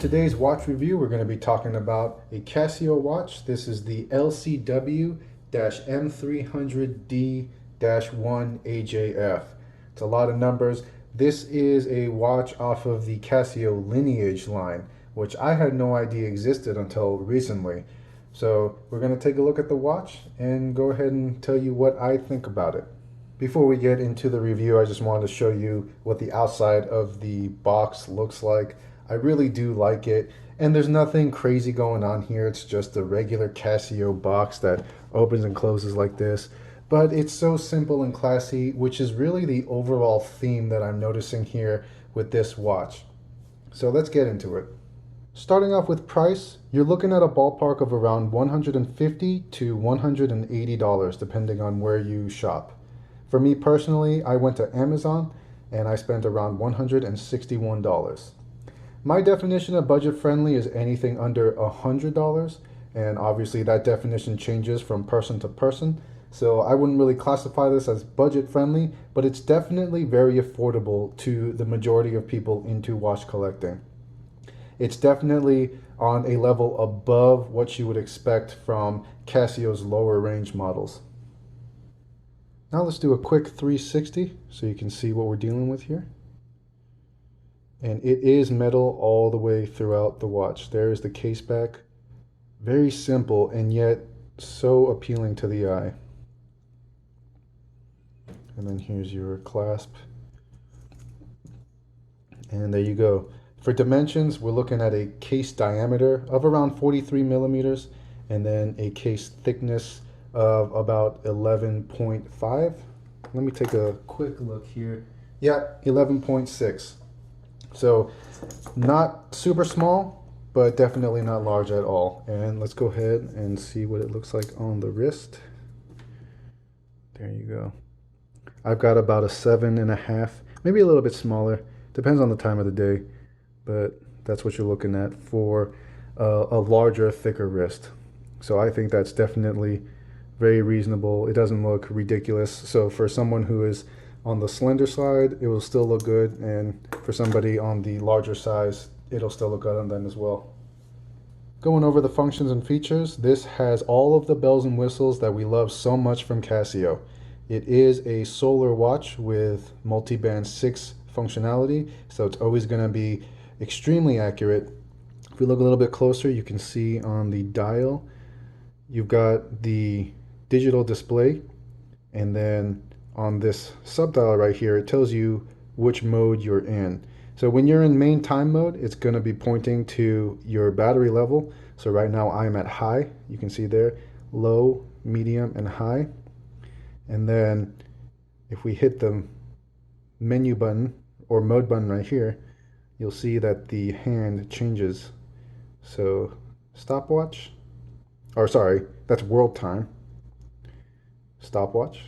today's watch review, we're going to be talking about a Casio watch. This is the LCW-M300D-1 AJF. It's a lot of numbers. This is a watch off of the Casio Lineage line, which I had no idea existed until recently. So we're going to take a look at the watch and go ahead and tell you what I think about it. Before we get into the review, I just wanted to show you what the outside of the box looks like. I really do like it, and there's nothing crazy going on here. It's just a regular Casio box that opens and closes like this, but it's so simple and classy, which is really the overall theme that I'm noticing here with this watch. So let's get into it. Starting off with price, you're looking at a ballpark of around $150 to $180 depending on where you shop. For me personally, I went to Amazon and I spent around $161. My definition of budget friendly is anything under $100, and obviously that definition changes from person to person. So I wouldn't really classify this as budget friendly, but it's definitely very affordable to the majority of people into watch collecting. It's definitely on a level above what you would expect from Casio's lower range models. Now let's do a quick 360 so you can see what we're dealing with here. And it is metal all the way throughout the watch. There is the case back. Very simple and yet so appealing to the eye. And then here's your clasp. And there you go. For dimensions, we're looking at a case diameter of around 43 millimeters and then a case thickness of about 11.5. Let me take a quick look here. Yeah, 11.6. So not super small, but definitely not large at all. And let's go ahead and see what it looks like on the wrist. There you go. I've got about a 7.5, maybe a little bit smaller. Depends on the time of the day, but that's what you're looking at for a larger, thicker wrist. So I think that's definitely very reasonable. It doesn't look ridiculous. So for someone who is on the slender side, it will still look good, and for somebody on the larger size, it'll still look good on them as well. Going over the functions and features, this has all of the bells and whistles that we love so much from Casio. It is a solar watch with multiband 6 functionality, so it's always going to be extremely accurate. If we look a little bit closer, you can see on the dial, you've got the digital display, and then on this subdial right here, it tells you which mode you're in. So when you're in main time mode, it's going to be pointing to your battery level. So right now I'm at high. You can see there, low, medium, and high. And then if we hit the menu button or mode button right here, you'll see that the hand changes. So stopwatch, or sorry, that's world time. Stopwatch.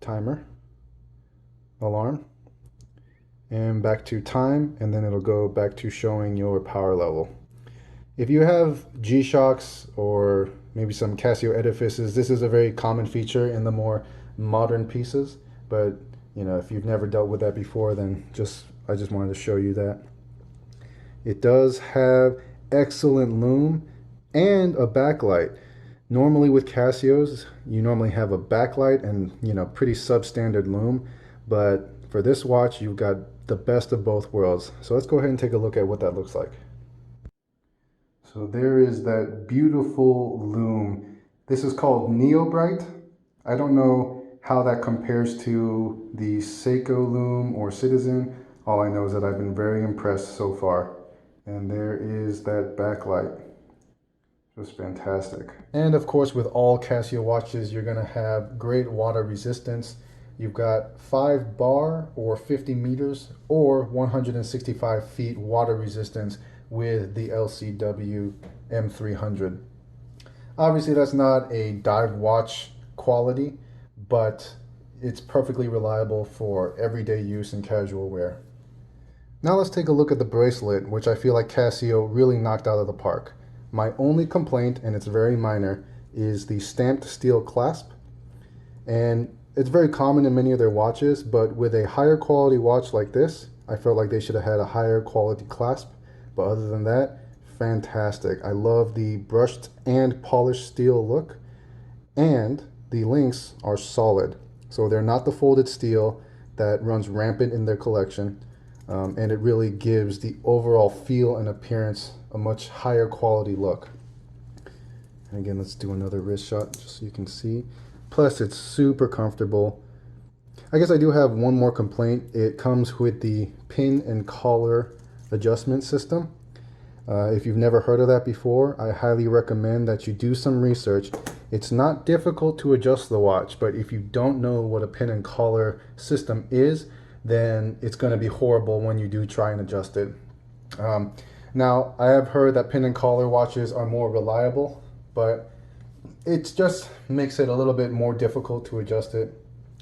Timer, alarm, and back to time, and then it'll go back to showing your power level. If you have G-Shocks or maybe some Casio edifices, this is a very common feature in the more modern pieces, but you know, if you've never dealt with that before, then I just wanted to show you that. It does have excellent lume and a backlight. Normally with Casios, you normally have a backlight and, you know, pretty substandard lume, but for this watch, you've got the best of both worlds. So let's go ahead and take a look at what that looks like. So there is that beautiful lume. This is called Neo Bright. I don't know how that compares to the Seiko lume or Citizen. All I know is that I've been very impressed so far. And there is that backlight. Just fantastic. And of course, with all Casio watches, you're going to have great water resistance. You've got 5 bar or 50 meters or 165 feet water resistance with the LCW-M300. Obviously, that's not a dive watch quality, but it's perfectly reliable for everyday use and casual wear. Now let's take a look at the bracelet, which I feel like Casio really knocked out of the park. My only complaint, and it's very minor, is the stamped steel clasp. And it's very common in many of their watches, but with a higher quality watch like this, I felt like they should have had a higher quality clasp. But other than that, fantastic. I love the brushed and polished steel look, and the links are solid. So they're not the folded steel that runs rampant in their collection, and it really gives the overall feel and appearance a much higher quality look. And again, let's do another wrist shot just so you can see. Plus, it's super comfortable. I guess I do have one more complaint. It comes with the pin and collar adjustment system. If you've never heard of that before, I highly recommend that you do some research. It's not difficult to adjust the watch, but if you don't know what a pin and collar system is, then it's going to be horrible when you do try and adjust it. Now, I have heard that pin and collar watches are more reliable, but it just makes it a little bit more difficult to adjust it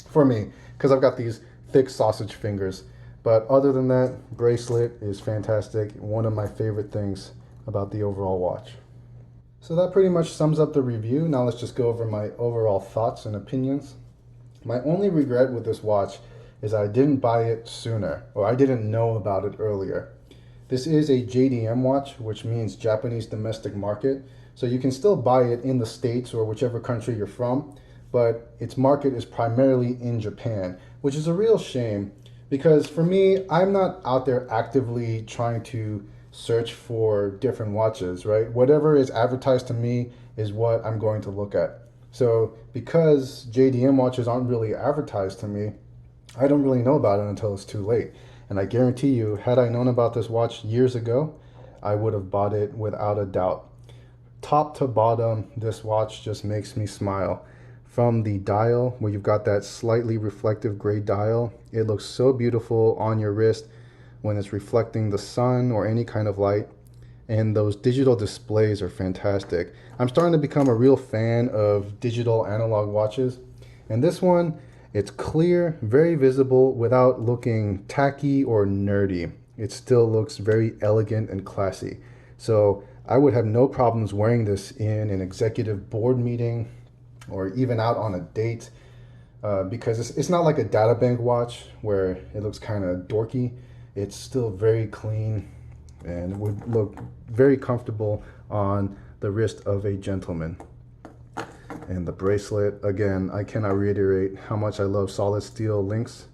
for me, because I've got these thick sausage fingers. But other than that, bracelet is fantastic. One of my favorite things about the overall watch. So that pretty much sums up the review. Now let's just go over my overall thoughts and opinions. My only regret with this watch is I didn't buy it sooner, or I didn't know about it earlier. This is a JDM watch, which means Japanese domestic market. So you can still buy it in the States or whichever country you're from, but its market is primarily in Japan, which is a real shame. Because for me, I'm not out there actively trying to search for different watches, right? Whatever is advertised to me is what I'm going to look at. So because JDM watches aren't really advertised to me, I don't really know about it until it's too late. And I guarantee you, had I known about this watch years ago, I would have bought it without a doubt. Top to bottom, this watch just makes me smile. From the dial, where you've got that slightly reflective gray dial, it looks so beautiful on your wrist when it's reflecting the sun or any kind of light. And those digital displays are fantastic. I'm starting to become a real fan of digital analog watches. And this one, it's clear, very visible without looking tacky or nerdy. It still looks very elegant and classy. So I would have no problems wearing this in an executive board meeting, or even out on a date, because it's not like a data bank watch where it looks kind of dorky. It's still very clean and would look very comfortable on the wrist of a gentleman. And the bracelet, again, I cannot reiterate how much I love solid steel links.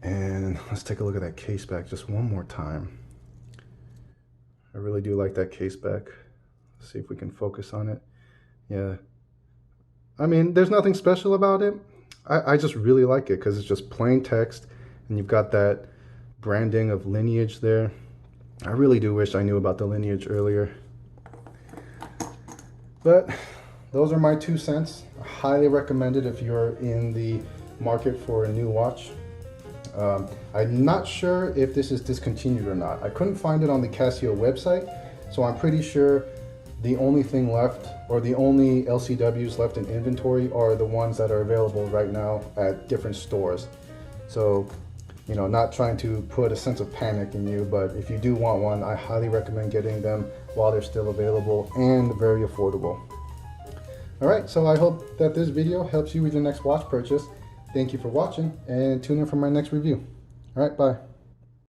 And let's take a look at that case back just one more time. I really do like that case back. Let's see if we can focus on it. Yeah. I mean, there's nothing special about it. I just really like it because it's just plain text, and you've got that branding of Lineage there. I really do wish I knew about the Lineage earlier. But those are my 2 cents. I highly recommend it if you're in the market for a new watch. I'm not sure if this is discontinued or not. I couldn't find it on the Casio website, so I'm pretty sure the only thing left, or the only LCWs left in inventory, are the ones that are available right now at different stores. So, you know, not trying to put a sense of panic in you, but if you do want one, I highly recommend getting them while they're still available and very affordable. All right, so I hope that this video helps you with your next watch purchase. Thank you for watching, and tune in for my next review. All right, bye.